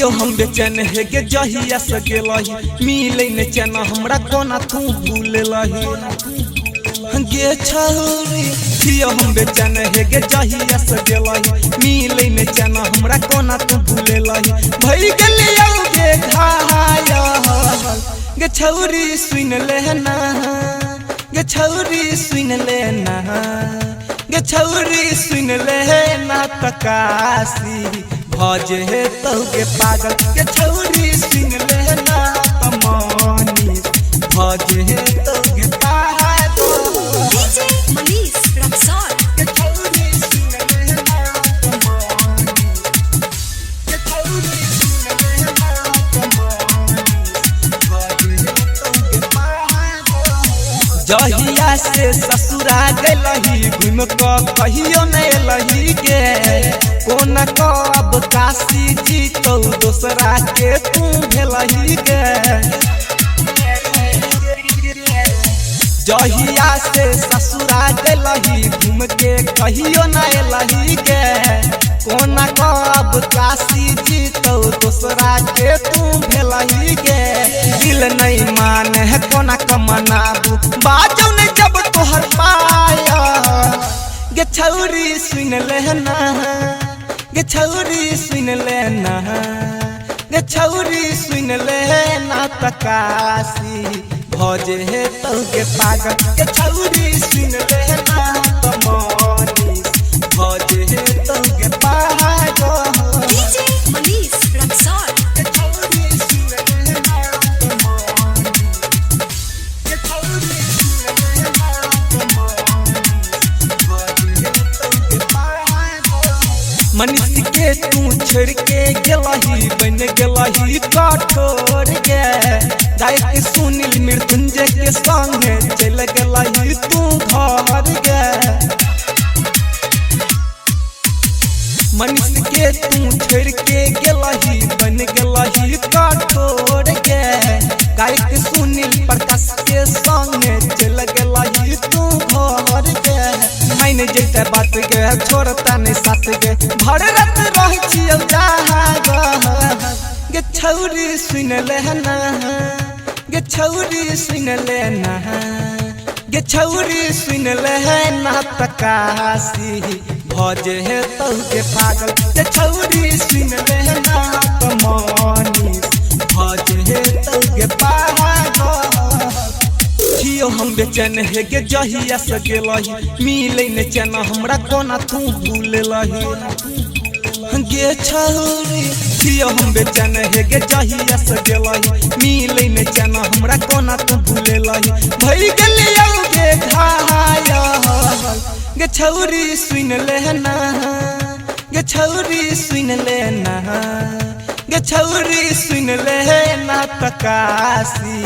जियो हम बेचैन है गे जहिया से गेलही मिले न चैना हमरा कोना तू भूललही गे छौरी जियो हम बेचैन है गे जहिया से गेलही मिले न चैना हमरा कोना तू भूललही भई गेलियौ गे घायल गे छौरी सुन लेना गे छौरी सुन लेना गे छौरी सुन लेना तकासी भजे तो गे पागल गे छौरी सुन लेना तमानी भजे तो गे पागल DJ Manish Rexall गे छौरी सुन लेना तमानी गे छौरी सुन लेना तमानी भजे तो गे पागल जहिया से ससुरा गलही घूम क कहियो नहीं लही गे कोना कब काशी जी तो दोसरा के तू भेलही गे जहिया से ससुरा गलही घूम के कहियो नहीं लही गे कोना कब काशी जी तो दोसरा के तू भेलही गे दिल नहीं माने है कोना कमनाबू बाजौ नहीं जब तोहर पाया गे छौरी सुन लेना गे छौरी सुन लेना गे छौरी सुन लेना तकासी भजे तो गे पागल गे छौरी सुन लेना तमानी भजे तो गे पागल DJ Manish Rexall गे छौरी सुन लेना तमानी गे छौरी सुन लेना तमानी भजे तो गे पागल मनीष के तू छोड़ के गेलही बन गेलही कठोर गे जाय के सुनील मृत्युंजय के संगे चल गेलही तू घर गे मनीष के तू छोड़ के गेलही बन गेलही कठोर गे गाय के सुनील प्रकाश के संगे चल गेलही तू घर गे मैंने जैसे बात गे छोड़ता नहीं साथ गे भर रात रह छियौ जाग गे छौरी सुन लेना गे छौरी सुन लेना गे छौरी सुन लेना तकासी भजे तो गे पागल गे छौरी सुन लेना तमानी भजे तो गे पागल जियो हम बेचैन है गे जहिया से गेलही मिले न चैना हमरा कोना तू भूललही गे छौरी जियो हम बेचैन है गे जहिया से गेलही मिले न चैना हमरा कोना तू भूललही भई गेलियौ गे घायल गे छौरी सुन लेना गे छौरी सुन लेना गे छौरी सुन लेना तकासी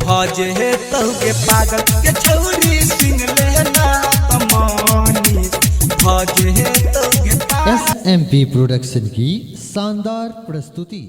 भजे तो गे पागल गे छौरी सुन लेना तमानी भजे तो गे पागल। SMP प्रोडक्शन की शानदार प्रस्तुति।